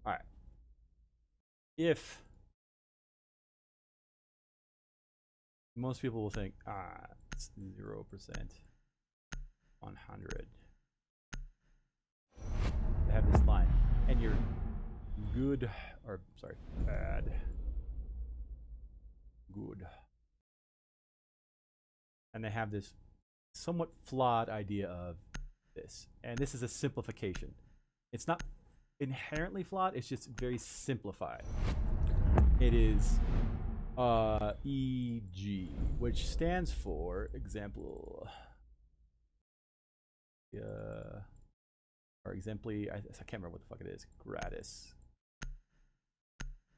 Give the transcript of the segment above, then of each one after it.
All right. If most people will think, it's 0%, 100. They have this line, and you're good, or sorry, bad, good. And they have this somewhat flawed idea of this. And this is a simplification. It's not inherently flawed, it's just very simplified. It is EG, which stands for example, or exempli, I can't remember what the fuck it is, gratis.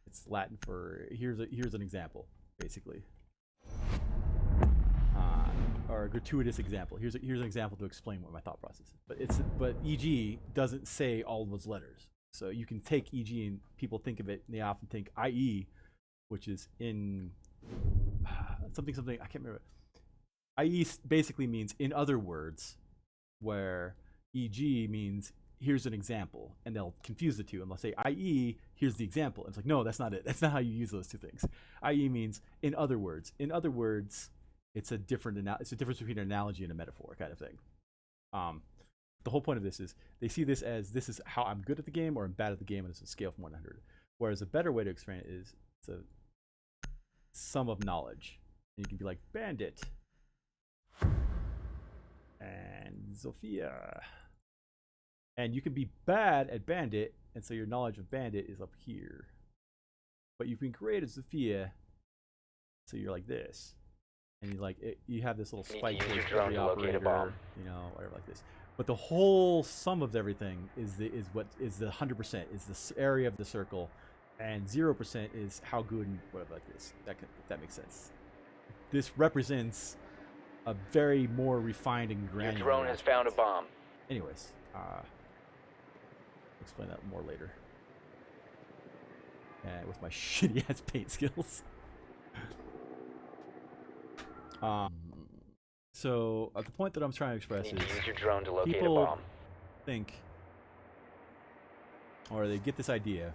It's Latin for here's an example, basically. Or a gratuitous example. Here's an example to explain what my thought process is. But EG doesn't say all those letters. So you can take EG and people think of it, and they often think IE, which is in something, I can't remember. IE basically means in other words, where EG means here's an example, and they'll confuse the two, and they'll say IE, here's the example. And it's like, no, that's not it. That's not how you use those two things. IE means in other words. In other words, it's a difference between an analogy and a metaphor kind of thing. The whole point of this is they see this as this is how I'm good at the game or I'm bad at the game, and it's a scale from 100. Whereas a better way to explain it is it's a sum of knowledge. And you can be like Bandit and Zofia, and you can be bad at Bandit, and so your knowledge of Bandit is up here. But you can create a Zofia, so you're like this. And you have this little spike towards every operator, you know, whatever like this. But the whole sum of everything is the 100% is this area of the circle, and 0% is how good and whatever like this. If that makes sense. This represents a very more refined and granular. Your drone has found a bomb. Anyways, I'll explain that more later. With my shitty ass paint skills. So the point that I'm trying to express is use your drone to locate people a bomb. think, or they get this idea,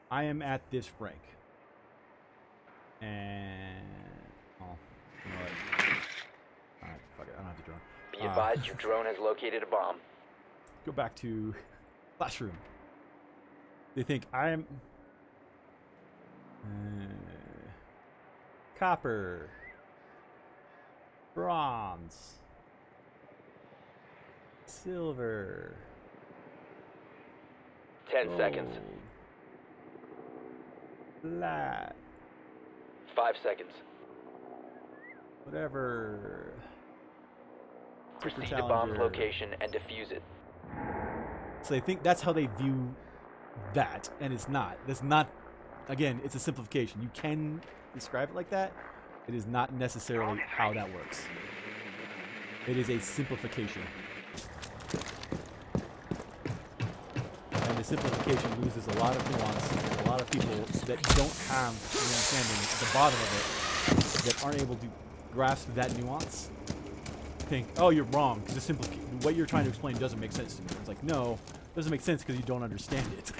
I am at this rank, and you know what? Alright, fuck it, I don't have the drone. Be advised, your drone has located a bomb. Go back to classroom. They think I am copper, bronze, silver, 10 gold, seconds. flat, 5 seconds. whatever. Proceed to bomb's location and defuse it. So they think that's how they view that, and it's not. That's not. Again, it's a simplification. You can describe it like that. It is not necessarily how that works. It is a simplification. And the simplification loses a lot of nuance. And a lot of people that don't have the understanding at the bottom of it, that aren't able to grasp that nuance, think, oh, you're wrong, because what you're trying to explain doesn't make sense to me. It's like, no, it doesn't make sense because you don't understand it.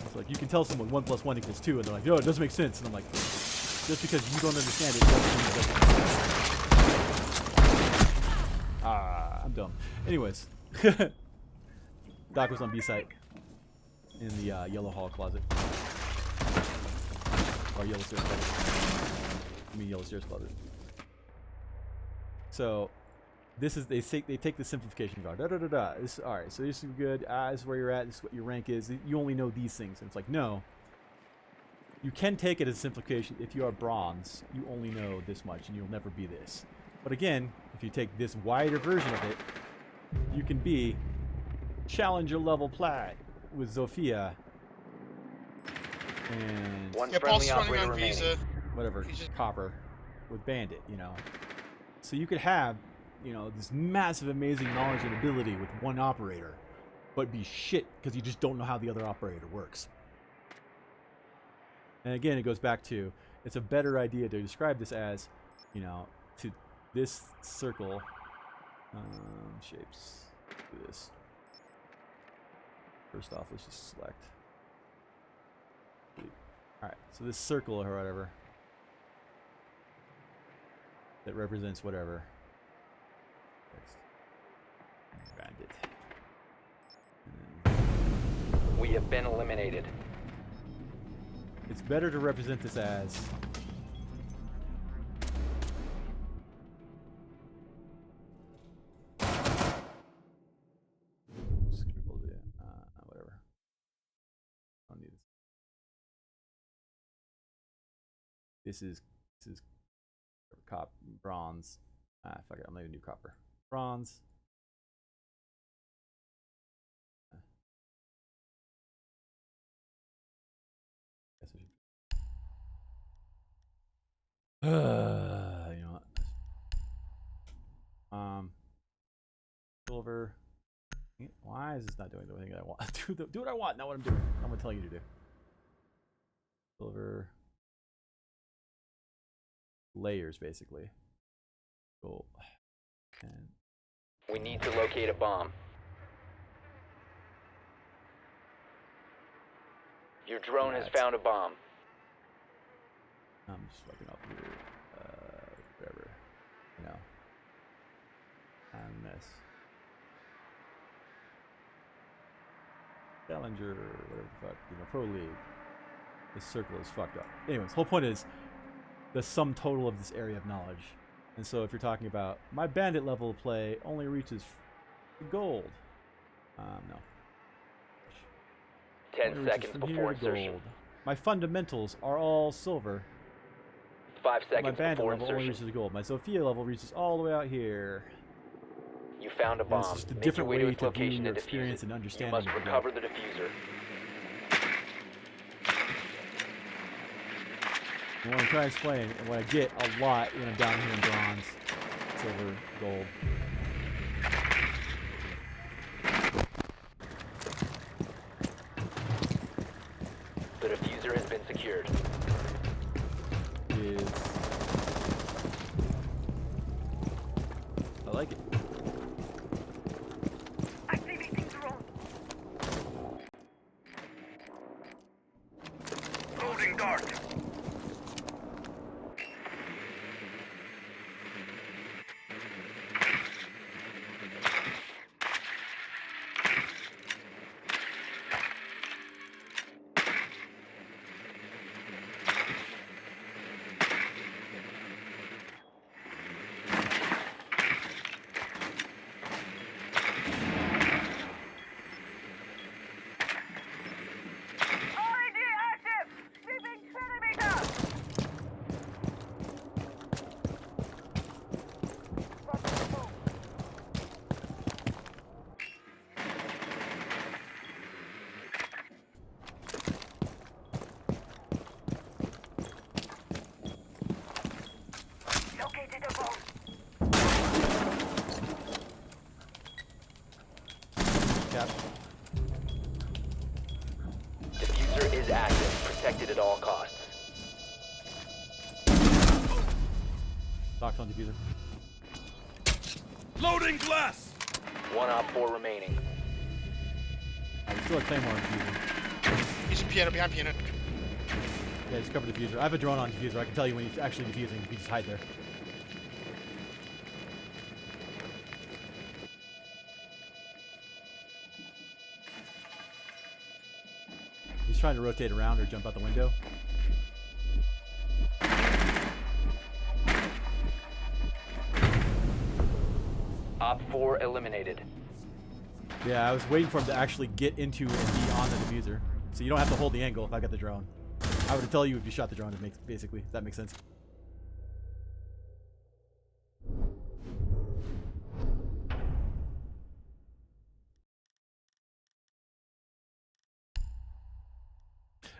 It's like, you can tell someone 1 + 1 = 2, and they're like, no, it doesn't make sense. And I'm like, just because you don't understand it doesn't mean it doesn't make sense. I'm dumb. Anyways, Doc was on B site in the yellow hall closet. Or yellow stairs closet. I mean yellow stairs closet. So this is they take the simplification and go This, all right, so this is good. This is where you're at. This is what your rank is. You only know these things. And it's like, no. You can take it as a simplification. If you are bronze, you only know this much, and you'll never be this. But again, if you take this wider version of it, you can be challenger level plat with Zofia and One Yeah, friendly Paul's running operator on remaining. Visa. whatever, He's just- copper with Bandit, you know. So you could have, you know, this massive, amazing knowledge and ability with one operator, but be shit because you just don't know how the other operator works. And again, it goes back to, it's a better idea to describe this as, you know, to this circle, shapes, do this. First off, let's just select. Alright, so this circle or whatever that represents whatever. Next. Bandit. We have been eliminated. It's better to represent this as whatever. I don't need this. This is copper, bronze. Fuck it, I'm not gonna do copper. Bronze. You know what? Silver. Why is this not doing the thing I want? Do what I want, not what I'm doing. I'm gonna tell you to do. Silver. Layers, basically. Gold. And We need to locate a bomb. Your drone has found a bomb. I'm just fucking up here. Whatever. You know. And this. Challenger, whatever the fuck. You know, Pro League. This circle is fucked up. Anyways, the whole point is the sum total of this area of knowledge. And so if you're talking about my bandit level of play only reaches gold. No. 10 seconds before insertion. Gold. My fundamentals are all silver. 5 seconds my bandit before level only insertion. reaches gold. My Sophia level reaches all the way out here. You found a And bomb. it's just a Make different your way way to its to view location your and defuse experience it. and You understanding. must of the recover the diffuser. And what I'm trying to explain, and what I get a lot when I'm down here in bronze, silver, gold. The diffuser has been secured. Is I like it. Activating drone. Loading dart. RED active. Sweeping centimeter. Located a bomb. Cap. Diffuser is active. Protected at all costs. Box on diffuser. Loading glass. 1 op 4 remaining. I still have Claymore on diffuser. He's piano behind piano. Yeah, just cover diffuser. I have a drone on diffuser. I can tell you when he's actually diffusing. You just hide there. He's trying to rotate around or jump out the window. Op 4 eliminated. Yeah, I was waiting for him to actually get into and be on the diffuser. So you don't have to hold the angle if I got the drone. I would tell you if you shot the drone, it makes, basically, if that makes sense.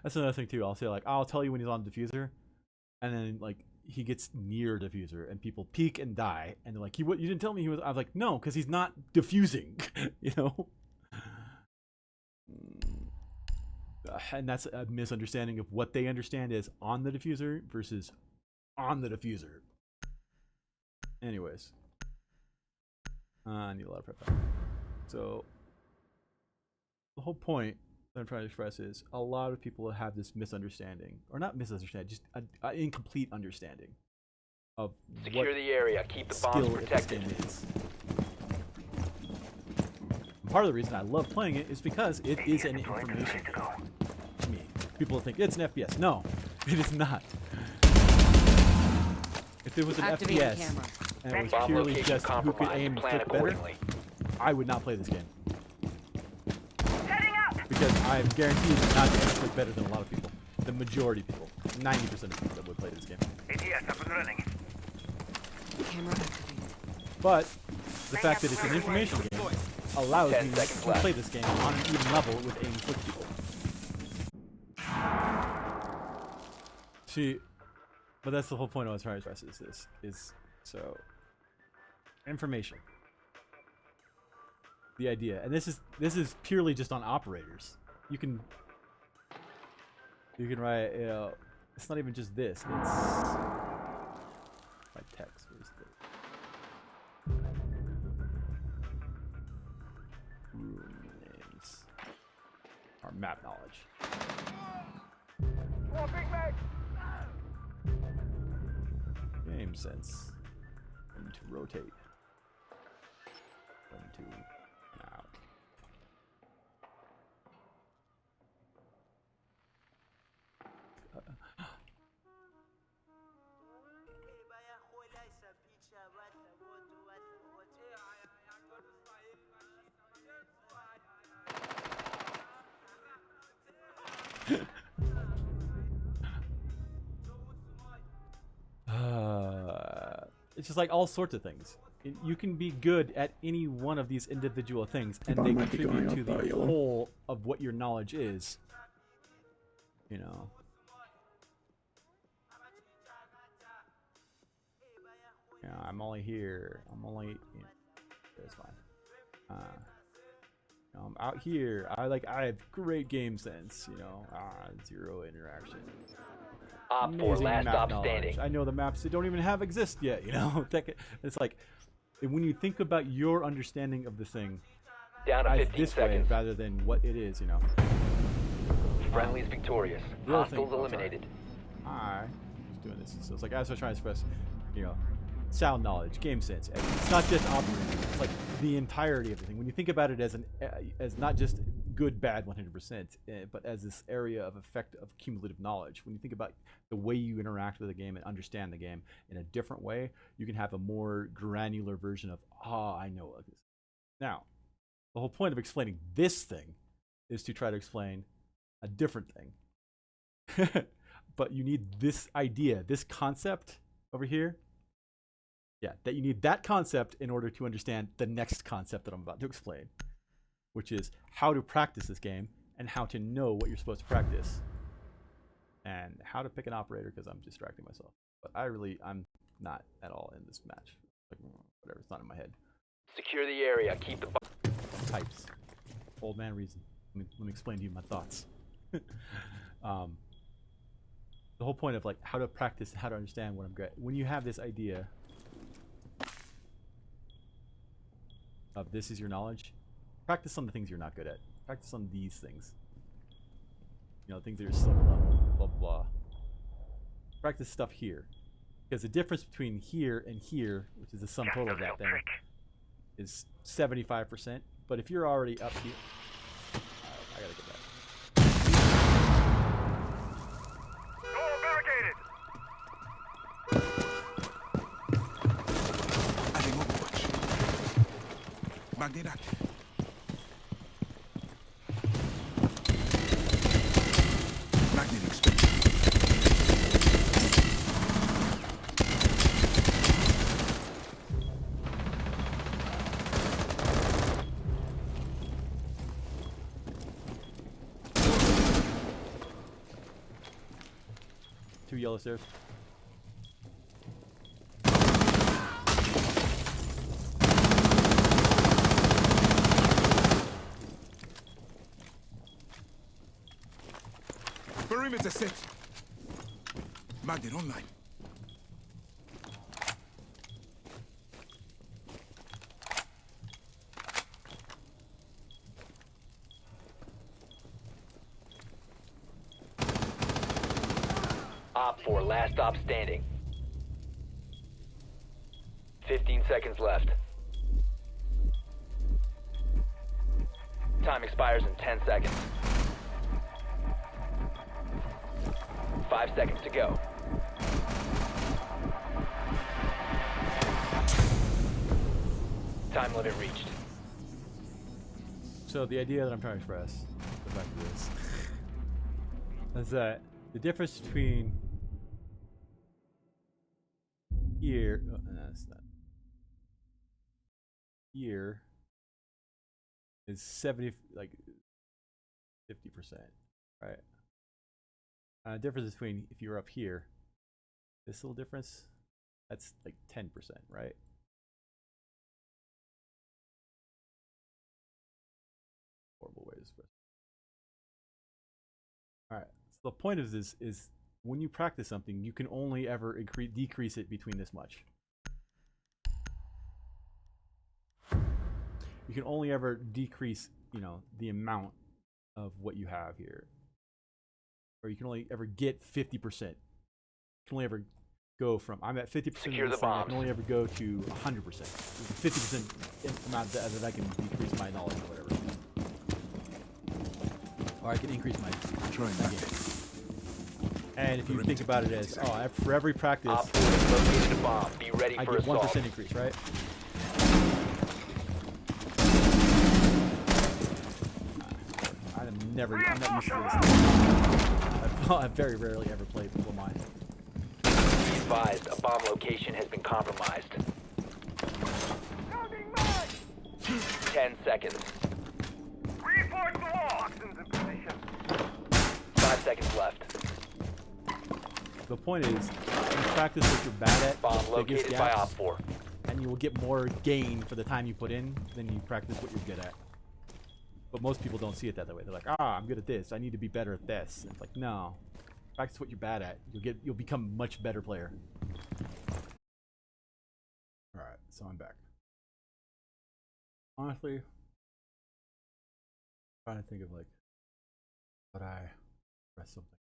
That's another thing too. I'll say like, I'll tell you when he's on the diffuser, and then like he gets near diffuser, and people peek and die, and they're like, "You didn't tell me he was." I was like, "No, because he's not diffusing," you know. And that's a misunderstanding of what they understand as on the diffuser versus on the diffuser. Anyways, I need a lot of prep time. So the whole point that I'm trying to express is a lot of people have this misunderstanding, or not misunderstanding, just an incomplete understanding of Secure what the area. Keep the bombs skill this protected. game is. And part of the reason I love playing it is because it is an information game to me. People think it's an FPS. No, it is not. If it was an Activating FPS camera. and it was Bomb purely location just who could compromised. aim and Plan flick better, accordingly. I would not play this game. Heading up! Because I'm guaranteed not to flick better than a lot of people. The majority of people. 90% of people that would play this game. ATS up and running. Camera activated. But the fact that it's an information game allows 10 me seconds to left. play this game on an even level with aim and flick people. See, but that's the whole point of what I'm trying to express is so information. The idea, and this is purely just on operators. You can write. It's not even just this. It's by text. Where's the room names? Or map knowledge. Swapping mag! Game sense. When to rotate. When to now. It's just like all sorts of things. You can be good at any one of these individual things, and they contribute to the whole of what your knowledge is. You know. Yeah, I'm only here. I'm only. You know, that's fine. I'm out here. I have great game sense. You know, zero interaction. Op 4, Amazing last map op knowledge. standing. I know the maps that don't even have exist yet. You know, it's like when you think about your understanding of the thing Down to as 15 this way seconds. rather than what it is. You know. Friendly's victorious. The other thing- Hostiles oh, sorry. eliminated. I was doing this. So it's like as I was trying to express, you know, sound knowledge, game sense. And it's not just operators. It's like the entirety of the thing. When you think about it as as not just good, bad, 100%, but as this area of effect of cumulative knowledge. When you think about the way you interact with the game and understand the game in a different way, you can have a more granular version of, I know what this is. Now, the whole point of explaining this thing is to try to explain a different thing. But you need this idea, this concept over here. Yeah, that you need that concept in order to understand the next concept that I'm about to explain, which is how to practice this game and how to know what you're supposed to practice and how to pick an operator, because I'm distracting myself. But I'm not at all in this match. Like, whatever, it's not in my head. Secure the area. Keep the Types. Old man reason. Let me explain to you my thoughts. The whole point of like how to practice, how to understand what I'm good. When you have this idea of this is your knowledge, practice on the things you're not good at. Practice on these things. You know, things that are still level, blah, blah, blah. Practice stuff here. Because the difference between here and here, which is the sum total of that thing, is 75%. But if you're already up here, I gotta get that. Door barricaded! Adding Overwatch. Magnet active. Magnet expected. Two yellow stairs. Perimeter set. Magnet online. Op 4, last stop standing. 15 seconds left. Time expires in 10 seconds. 5 seconds to go. Time limit reached. So the idea that I'm trying to express, go back to this, is that the difference between here, oh, no, that's not. Here is 70, like 50%, right? Difference between if you're up here, this little difference, that's like 10%, right? Horrible way to express. All right. So the point of this is when you practice something, you can only ever decrease it between this much. You can only ever decrease, you know, the amount of what you have here. Or you can only ever get 50%. You can only ever go from, I'm at 50% Secure of the this thing, I bombs. can only ever go to 100%. 50% amount that I can decrease my knowledge or whatever. Or I can increase my Trying my that. game. And if you think about it as, oh, for every practice, Op 4 has located a bomb. Be ready I for get assault. 1% increase, right? I'm not used to this. I've very rarely ever played People Mine. Be advised, a bomb location has been compromised. 10 seconds. Reinforce the wall. Toxins in position. 5 seconds left. The point is, you practice what you're bad at, Bomb the biggest located by gaps, Op 4. and you will get more gain for the time you put in than you practice what you're good at. But most people don't see it that way. They're like, I'm good at this. I need to be better at this. And it's like, no. Practice what you're bad at. You'll become a much better player. Alright, so I'm back. Honestly, trying to think of like, would I press something?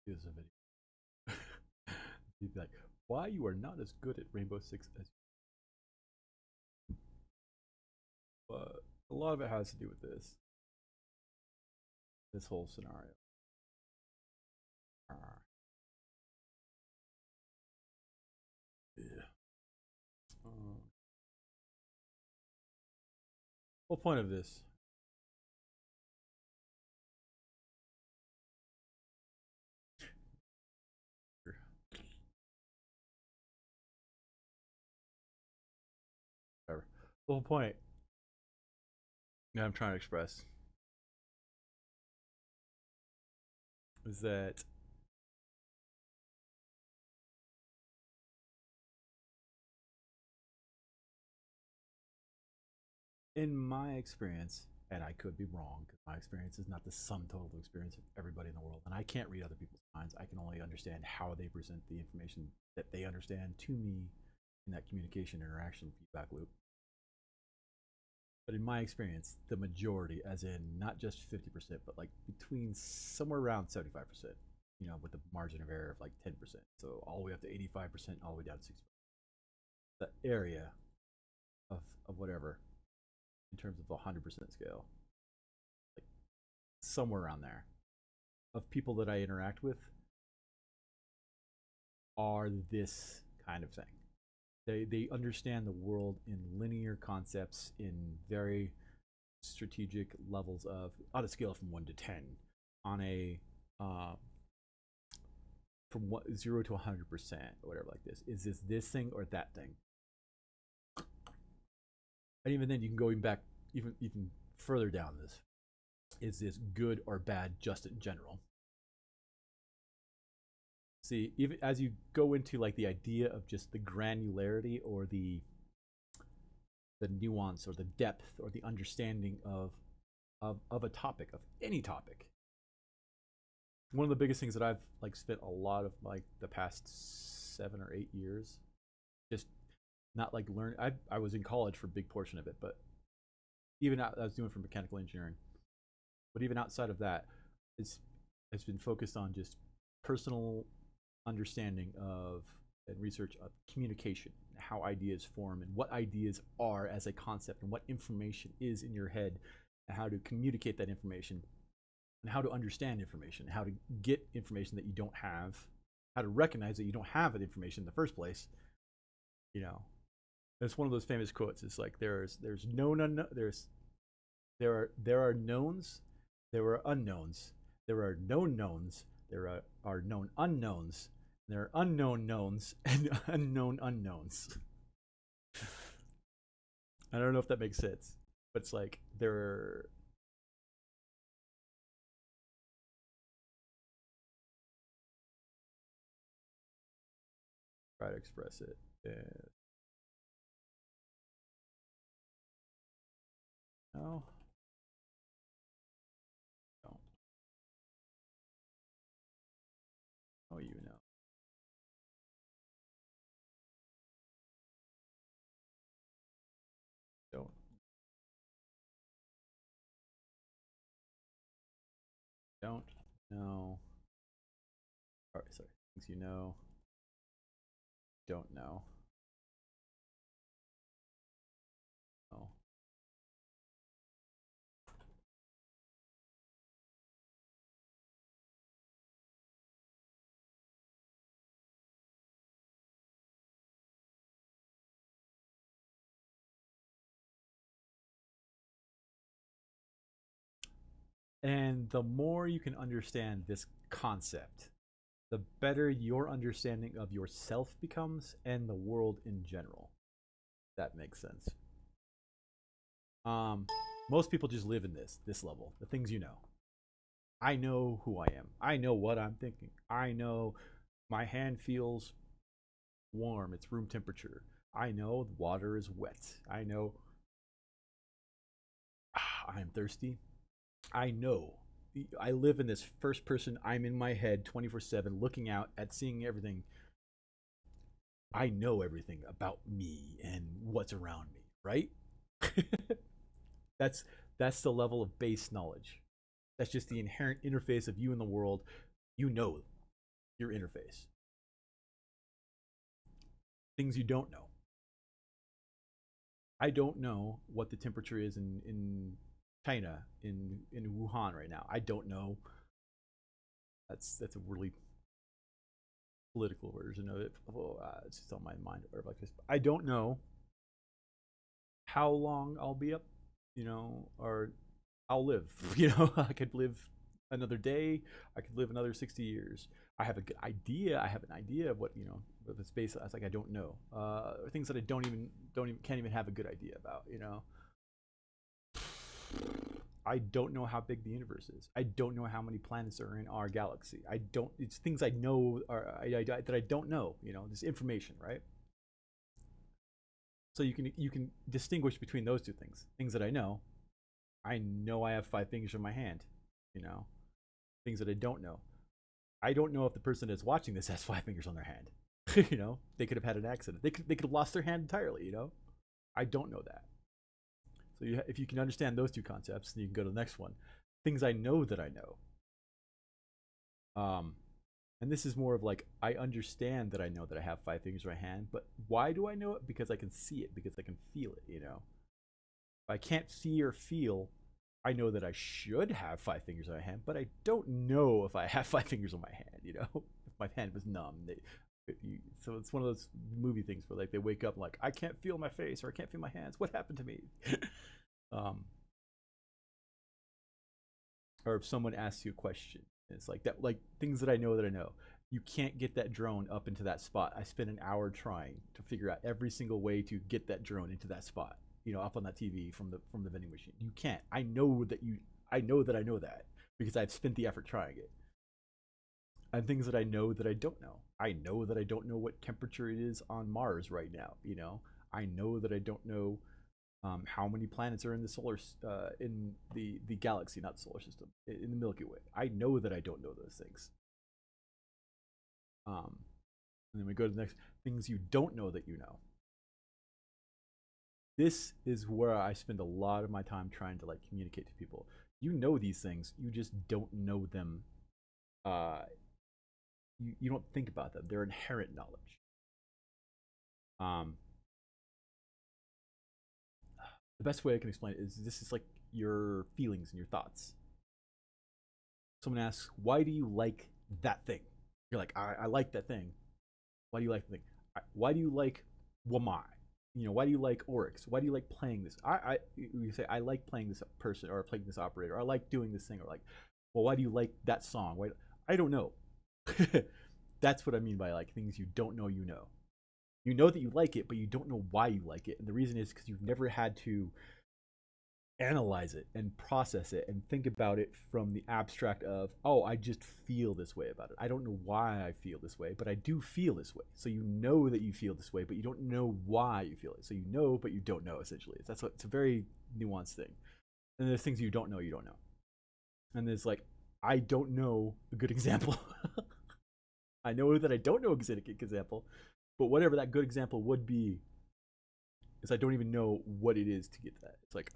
Here's a video. You'd be like, why you are not as good at Rainbow Six as you. But a lot of it has to do with this whole scenario. Yeah. Whole point of this. Whatever. The whole point that I'm trying to express is that in my experience, and I could be wrong because my experience is not the sum total experience of everybody in the world, and I can't read other people's minds. I can only understand how they present the information that they understand to me in that communication, interaction, feedback loop. But in my experience, the majority, as in not just 50%, but like between somewhere around 75%, you know, with a margin of error of like 10%. So all the way up to 85%, all the way down to 60%. The area of whatever, in terms of the 100% scale, like somewhere around there, of people that I interact with are this kind of thing. They understand the world in linear concepts, in very strategic levels of, on a scale from 1 to 10, on a from 0 to 100% or whatever, like this. Is this thing or that thing? And even then, you can go back even further down this. Is this good or bad just in general? See, even as you go into like the idea of just the granularity or the nuance or the depth or the understanding of a topic, of any topic. One of the biggest things that I've like spent a lot of like the past 7 or 8 years just not like learn. I was in college for a big portion of it, but even I was doing for mechanical engineering. But even outside of that, it's been focused on just personal understanding of and research of communication, how ideas form, and what ideas are as a concept, and what information is in your head, and how to communicate that information, and how to understand information, how to get information that you don't have, how to recognize that you don't have that information in the first place. You know, it's one of those famous quotes. It's like there's known unknown, there are knowns, there are unknowns, there are known knowns, there are known unknowns, and there are unknown knowns and unknown unknowns. I don't know if that makes sense, but it's like there are. Try to express it. No. Don't. Oh, you know. Don't. Don't know. All right, sorry. Things you know. Don't know. Oh. And the more you can understand this concept, the better your understanding of yourself becomes and the world in general. That makes sense. Most people just live in this level, the things you know. I know who I am. I know what I'm thinking. I know my hand feels warm, it's room temperature. I know the water is wet. I know I'm thirsty. I know. I live in this first person. I'm in my head 24/7, looking out at seeing everything. I know everything about me and what's around me, right? that's the level of base knowledge. That's just the inherent interface of you and the world. You know your interface. Things you don't know. I don't know what the temperature is in China, in Wuhan right now. I don't know. That's a really political version of it. It's just on my mind or like this. I don't know how long I'll be up, or I'll live. I could live another day. I could live another 60 years. I have a good idea. I have an idea of what but it's based. It's like I don't know. Things that I can't even have a good idea about. I don't know how big the universe is. I don't know how many planets are in our galaxy. It's things I know that I don't know. This information, right? So you can distinguish between those two things. Things that I know I have 5 fingers in my hand. Things that I don't know. I don't know if the person that's watching this has 5 fingers on their hand. They could have had an accident. They could have lost their hand entirely. I don't know that. So if you can understand those two concepts, then you can go to the next one. Things I know that I know. And this is more of like, I understand that I know that I have 5 fingers in my hand, but why do I know it? Because I can see it, because I can feel it, If I can't see or feel, I know that I should have 5 fingers in my hand, but I don't know if I have 5 fingers on my hand, If my hand was numb. So it's one of those movie things where like they wake up like, I can't feel my face or I can't feel my hands. What happened to me? Or if someone asks you a question, it's like that, like things that I know. You can't get that drone up into that spot. I spent an hour trying to figure out every single way to get that drone into that spot, up on that TV from the vending machine. You can't. I know that I know that because I've spent the effort trying it. And things that I know that I don't know. I know that I don't know what temperature it is on Mars right now. I know that I don't know how many planets are in the in the galaxy, not the solar system, in the Milky Way. I know that I don't know those things. And then we go to the next things you don't know that you know. This is where I spend a lot of my time trying to like communicate to people. You know these things, you just don't know them you don't think about them. They're inherent knowledge. The best way I can explain it is this is like your feelings and your thoughts. Someone asks, why do you like that thing? You're like, I like that thing. Why do you like the thing? Why do you like Wamai? You know, why do you like Oryx? Why do you like playing this? You say, I like playing this person or playing this operator. Or I like doing this thing. Or like, well, why do you like that song? Why? I don't know. That's what I mean by like things you don't know you know. You know that you like it, but you don't know why you like it. And the reason is because you've never had to analyze it and process it and think about it from the abstract of, oh, I just feel this way about it. I don't know why I feel this way, but I do feel this way. So you know that you feel this way, but you don't know why you feel it. So you know, but you don't know, essentially. It's a very nuanced thing. And there's things you don't know. And there's like, I don't know a good example. I know that I don't know a good example, but whatever that good example would be, is I don't even know what it is to get to that. It's like,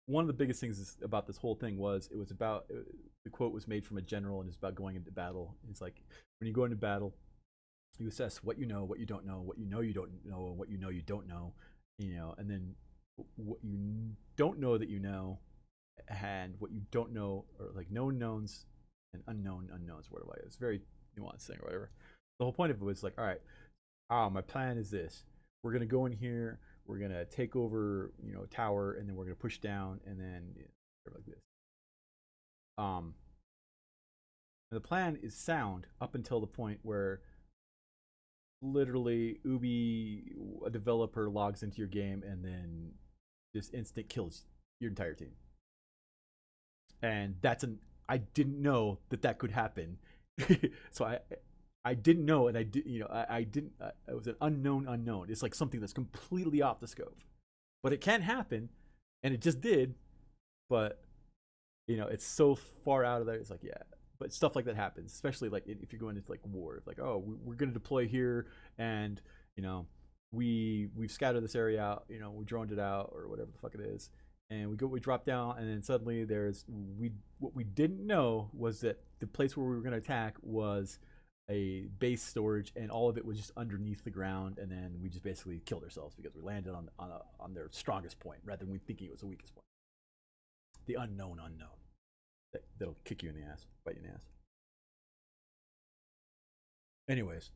one of the biggest things about this whole thing was the quote was made from a general, and it's about going into battle. It's like, when you go into battle, you assess what you know, what you don't know, what you know you don't know, and what you know you don't know, and then what you don't know that you know, and what you don't know, or like known knowns and unknown unknowns, whatever. It's a very nuanced thing or whatever. The whole point of it was like, all right, my plan is this. We're gonna go in here, we're gonna take over, tower, and then we're gonna push down, and then like this. And the plan is sound up until the point where literally Ubi, a developer, logs into your game and then just instant kills your entire team. And I didn't know that could happen. So I didn't know, and I didn't. It was an unknown. It's like something that's completely off the scope, but it can happen, and it just did. But it's so far out of there. It's like, yeah, but stuff like that happens, especially like if you're going into like war. Like, oh, we're going to deploy here, and we've scattered this area out. We droned it out or whatever the fuck it is. And we drop down, and then suddenly what we didn't know was that the place where we were going to attack was a base storage, and all of it was just underneath the ground, and then we just basically killed ourselves because we landed on their strongest point rather than we thinking it was the weakest point. The unknown that'll kick you in the ass, bite you in the ass. Anyways,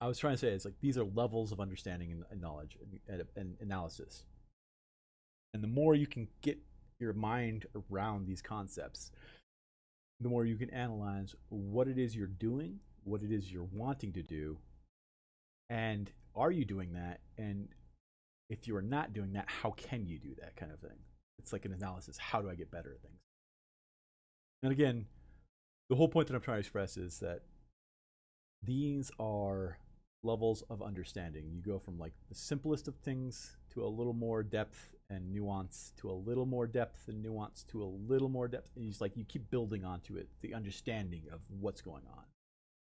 I was trying to say, it's like these are levels of understanding and knowledge and analysis. And the more you can get your mind around these concepts, the more you can analyze what it is you're doing, what it is you're wanting to do, and are you doing that? And if you are not doing that, how can you do that kind of thing? It's like an analysis. How do I get better at things? And again, the whole point that I'm trying to express is that these are levels of understanding. You go from like the simplest of things to a little more depth and nuance, to a little more depth and nuance, to a little more depth, and you keep building onto it, the understanding of what's going on.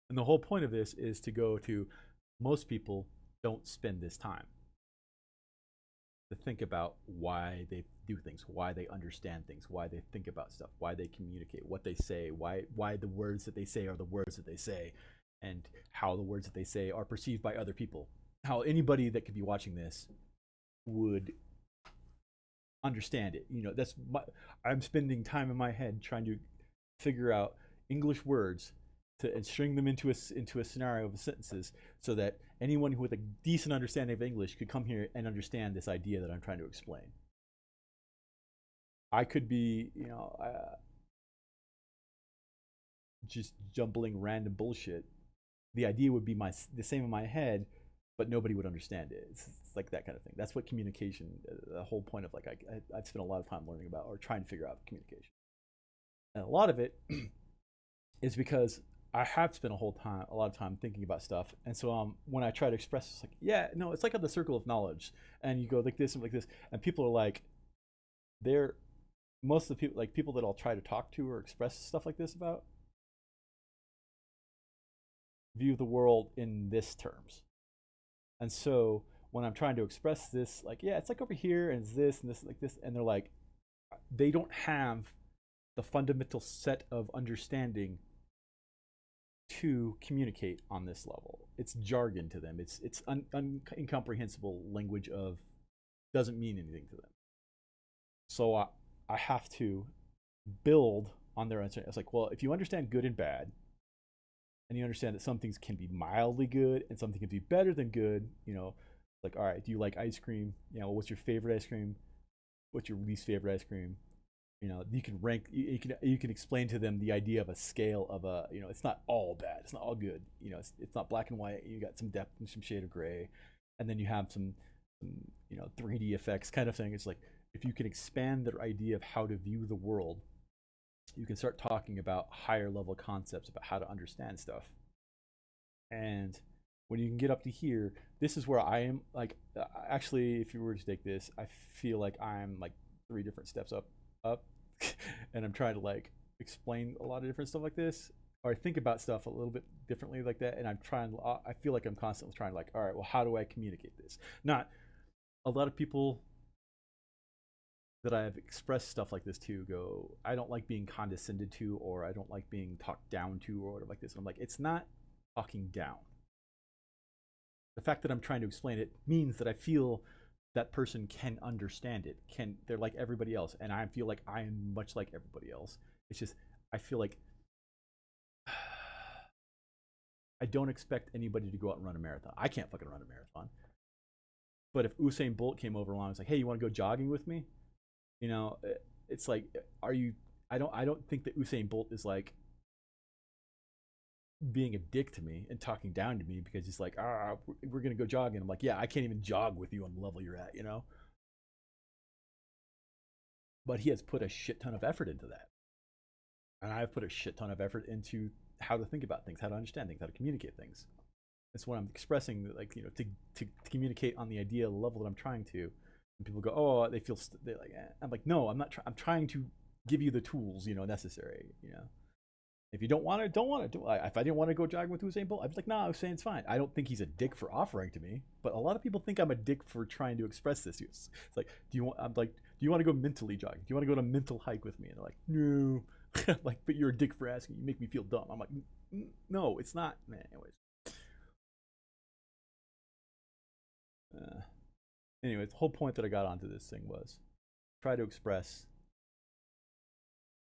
And the whole point of this is to go to, most people don't spend this time to think about why they do things, why they understand things, why they think about stuff, why they communicate, what they say, why the words that they say are the words that they say, and how the words that they say are perceived by other people. How anybody that could be watching this would understand it. I'm spending time in my head trying to figure out English words and string them into a scenario of sentences, so that anyone with a decent understanding of English could come here and understand this idea that I'm trying to explain. I could be, just jumbling random bullshit. The idea would be the same in my head, but nobody would understand it. It's like that kind of thing. That's what communication, the whole point of, like, I've spent a lot of time learning about or trying to figure out communication. And a lot of it is because I have spent a lot of time thinking about stuff. And so when I try to express, it's like, yeah, no, it's like on the circle of knowledge. And you go like this and like this. And people are like, most of the people, like people that I'll try to talk to or express stuff like this about, view the world in this terms. And so when I'm trying to express this, like, yeah, it's like over here, and it's this and this and like this, and they're like, they don't have the fundamental set of understanding to communicate on this level. It's jargon to them. It's incomprehensible language of doesn't mean anything to them. So I have to build on their understanding. It's like, well, if you understand good and bad, and you understand that some things can be mildly good and something can be better than good, you know, like, all right, do you like ice cream? You know, what's your favorite ice cream? What's your least favorite ice cream? You know, you can rank, you can explain to them the idea of a scale of a, you know, it's not all bad, it's not all good, you know, it's not black and white, you got some depth and some shade of gray, and then you have some you know, 3D effects kind of thing. It's like, if you can expand their idea of how to view the world, you can start talking about higher level concepts about how to understand stuff. And when you can get up to here, this is where I am, like, actually, if you were to take this, I feel like I'm like 3 different steps up and I'm trying to like explain a lot of different stuff like this, or I think about stuff a little bit differently like that, and I feel like I'm constantly trying to like, all right, well, how do I communicate this? Not a lot of people that I've expressed stuff like this to go, I don't like being condescended to, or I don't like being talked down to, or whatever like this. And I'm like, it's not talking down. The fact that I'm trying to explain it means that I feel that person can understand it. They're like everybody else, and I feel like I am much like everybody else. It's just, I feel like I don't expect anybody to go out and run a marathon. I can't fucking run a marathon. But if Usain Bolt came over along and was like, hey, you want to go jogging with me? You know, it's like, are you? I don't think that Usain Bolt is like being a dick to me and talking down to me because he's like, we're gonna go jogging. I'm like, yeah, I can't even jog with you on the level you're at, you know. But he has put a shit ton of effort into that, and I've put a shit ton of effort into how to think about things, how to understand things, how to communicate things. That's what I'm expressing, like, you know, to communicate on the idea level that I'm trying to. And people go, oh, they feel they're like, eh. I'm like, no, I'm not. I'm trying to give you the tools, you know, necessary. You know, if you don't want to, don't want to. If I didn't want to go jogging with Usain Bolt, I'd be like, nah, Usain's fine. I don't think he's a dick for offering to me, but a lot of people think I'm a dick for trying to express this. It's like, I'm like, do you want to go mentally jogging? Do you want to go on a mental hike with me? And they're like, no. Like, but you're a dick for asking. You make me feel dumb. I'm like, no, it's not. Man, anyways. Anyway, the whole point that I got onto this thing was try to express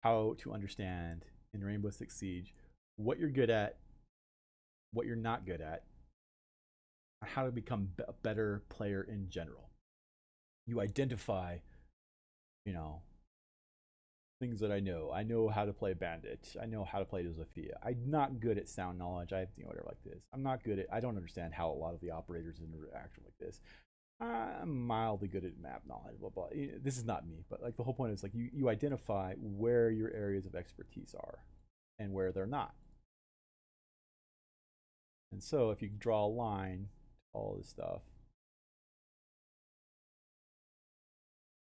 how to understand in Rainbow Six Siege what you're good at, what you're not good at, how to become a better player in general. You identify, you know, things that I know. I know how to play Bandit. I know how to play Zofia. I'm not good at sound knowledge. I have, you know, whatever like this. I'm not good at, I don't understand how a lot of the operators interact like this. I'm mildly good at map knowledge, blah, blah. This is not me, but like the whole point is like you identify where your areas of expertise are and where they're not. And so if you draw a line to all this stuff,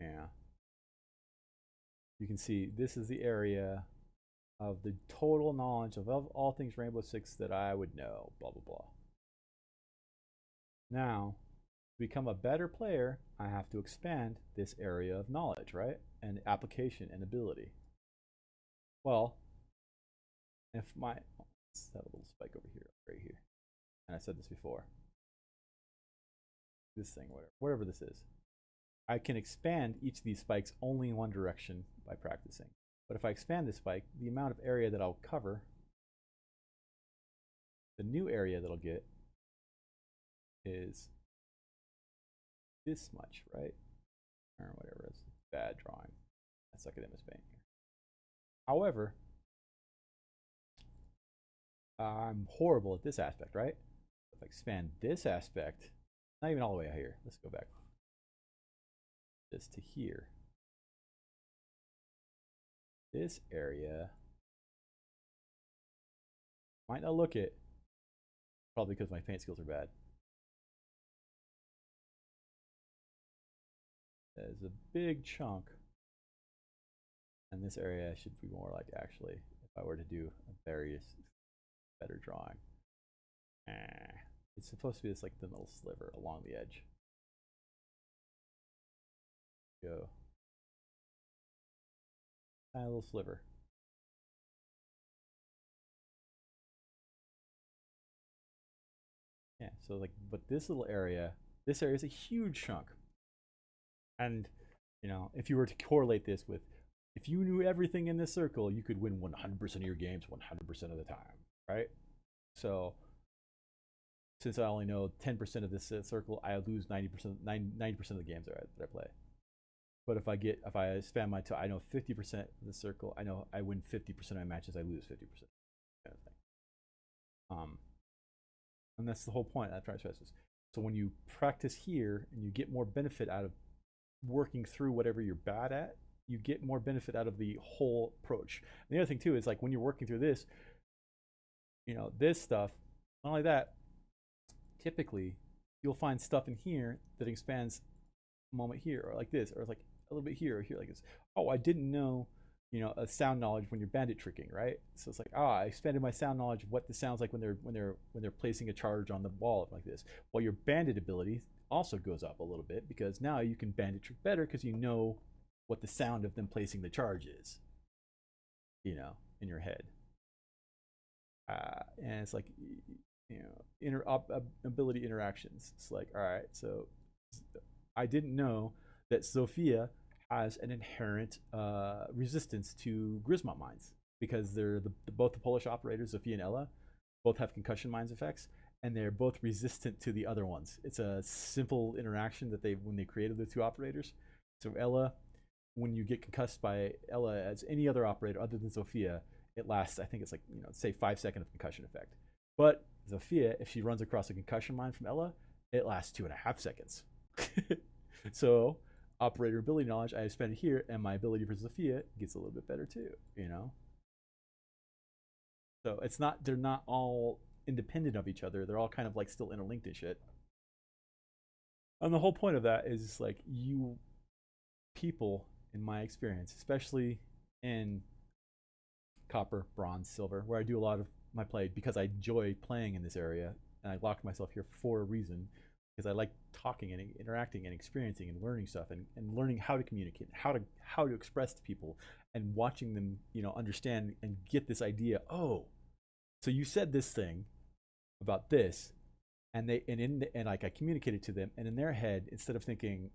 yeah, you can see this is the area of the total knowledge of all things Rainbow Six that I would know, blah, blah, blah. Now, to become a better player, I have to expand this area of knowledge, right? And application and ability. Well, if let's have a little spike over here, right here. And I said this before. This thing, whatever this is. I can expand each of these spikes only in one direction by practicing. But if I expand this spike, the amount of area that I'll cover, the new area that I'll get is this much, right? Or whatever it is. Bad drawing. I suck at MS Paint here. However, I'm horrible at this aspect, right? If I expand this aspect, not even all the way out here. Let's go back. This to here. This area might not look it, probably because my paint skills are bad. There's a big chunk, and this area should be more like, actually, if I were to do a better drawing, it's supposed to be this like thin little sliver along the edge. Go. Tiny little sliver. Yeah, so like, but this area is a huge chunk. And, you know, if you were to correlate this with, if you knew everything in this circle, you could win 100% of your games 100% of the time, right? So, since I only know 10% of this circle, I lose 90% of the games that I play. But if I spam my I know 50% of the circle, I know I win 50% of my matches, I lose 50%. Kind of thing. And that's the whole point of trying to stress this. So when you practice here and you get more benefit out of working through whatever you're bad at, you get more benefit out of the whole approach. And the other thing too is like when you're working through this, you know, this stuff, not only that, typically you'll find stuff in here that expands a moment here or like this, or like a little bit here or here like this. Oh, I didn't know, you know, a sound knowledge when you're bandit tricking, right? So it's like, I expanded my sound knowledge of what this sounds like when they're placing a charge on the wall like this. Well, your bandit ability also goes up a little bit because now you can bandit trick better because you know what the sound of them placing the charge is, you know, in your head. And it's like, you know, ability interactions. It's like, all right, so I didn't know that Zofia has an inherent resistance to Grismont mines because they're both the Polish operators, Zofia and Ella, both have concussion mines effects, and they're both resistant to the other ones. It's a simple interaction that when they created the two operators. So Ella, when you get concussed by Ella as any other operator other than Zofia, it lasts, I think it's like, you know, say 5 seconds of concussion effect. But Zofia, if she runs across a concussion mine from Ella, it lasts 2.5 seconds. So operator ability knowledge I spend here, and my ability for Zofia gets a little bit better too, you know? So they're not all independent of each other. They're all kind of like still interlinked and shit. And the whole point of that is like, you people, in my experience, especially in copper, bronze, silver, where I do a lot of my play because I enjoy playing in this area, and I locked myself here for a reason, because I like talking and interacting and experiencing and learning stuff and learning how to communicate, how to express to people, and watching them, you know, understand and get this idea. Oh, so you said this thing about this, and like I communicated to them, and in their head, instead of thinking,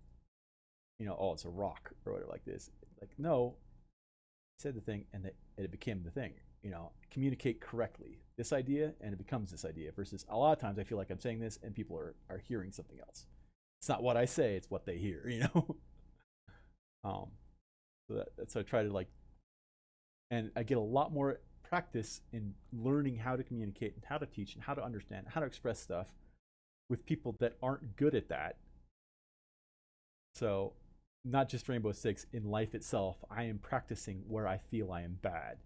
you know, oh, it's a rock or whatever like this, like, no, I said the thing and it became the thing. You know, communicate correctly this idea and it becomes this idea, versus a lot of times I feel like I'm saying this and people are hearing something else. It's not what I say, it's what they hear, you know. So that's I try to like, and I get a lot more practice in learning how to communicate and how to teach and how to understand, how to express stuff with people that aren't good at that. So not just Rainbow Six, in life itself, I am practicing where I feel I am bad.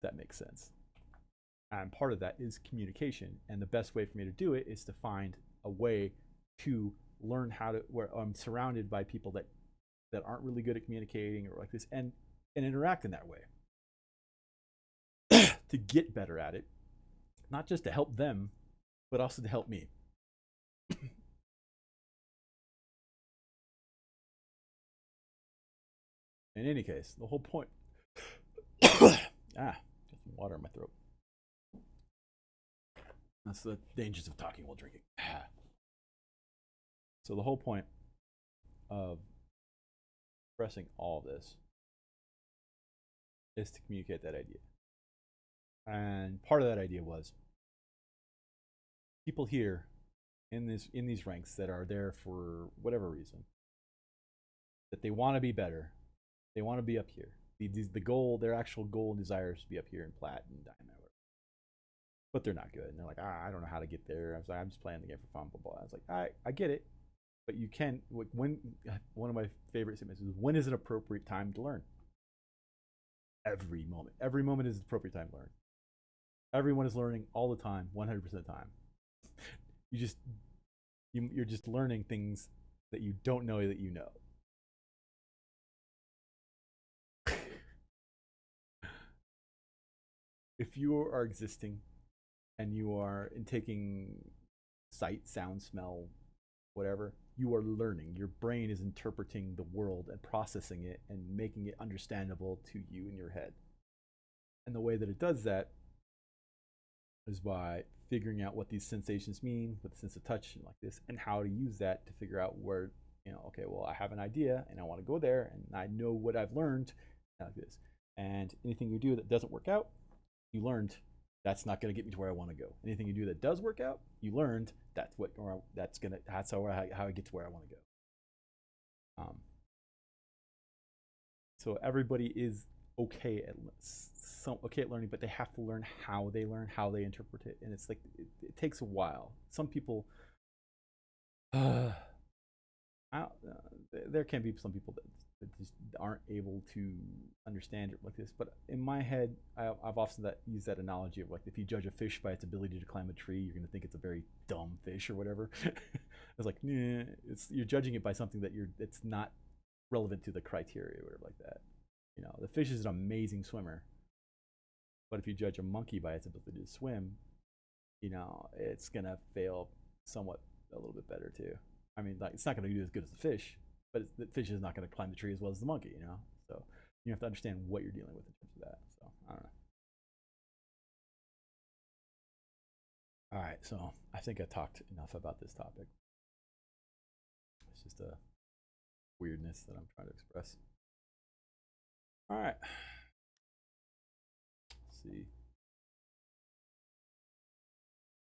That makes sense. And part of that is communication, and the best way for me to do it is to find a way to learn how to, where I'm surrounded by people that aren't really good at communicating or like this, and interact in that way to get better at it, not just to help them, but also to help me. In any case, the whole point got some water in my throat. That's the dangers of talking while drinking. So the whole point of expressing all of this is to communicate that idea. And part of that idea was people here in these ranks that are there for whatever reason, that they want to be better, they want to be up here. The goal, their actual goal and desire is to be up here in plat and diamond, but they're not good, and they're like, I don't know how to get there. I was like, I'm just playing the game for fun, blah blah. I was like, I get it, but you can. When one of my favorite statements is, when is an appropriate time to learn? Every moment. Every moment is the appropriate time to learn. Everyone is learning all the time, 100% of the time. You're just learning things that you don't know that you know. If you are existing and you are taking sight, sound, smell, whatever, you are learning. Your brain is interpreting the world and processing it and making it understandable to you in your head. And the way that it does that is by figuring out what these sensations mean with the sense of touch and like this, and how to use that to figure out where, you know, okay, well, I have an idea and I want to go there and I know what I've learned like this. And anything you do that doesn't work out, you learned that's not going to get me to where I want to go. Anything you do that does work out, you learned that's how I get to where I want to go. So everybody is okay at learning, but they have to learn, how they interpret it, and it's like it takes a while. Some people, there can be some people that just aren't able to understand it like this. But in my head, I've often used that analogy of like, if you judge a fish by its ability to climb a tree, you're going to think it's a very dumb fish or whatever. It's like, nah, you're judging it by something that it's not relevant to the criteria or whatever like that. You know, the fish is an amazing swimmer, but if you judge a monkey by its ability to swim, you know, it's gonna fail somewhat a little bit better too. I mean, like, it's not gonna do as good as the fish, but the fish is not gonna climb the tree as well as the monkey, you know. So you have to understand what you're dealing with in terms of that. So I don't know. All right, so I think I talked enough about this topic. It's just a weirdness that I'm trying to express. All right. Let's see.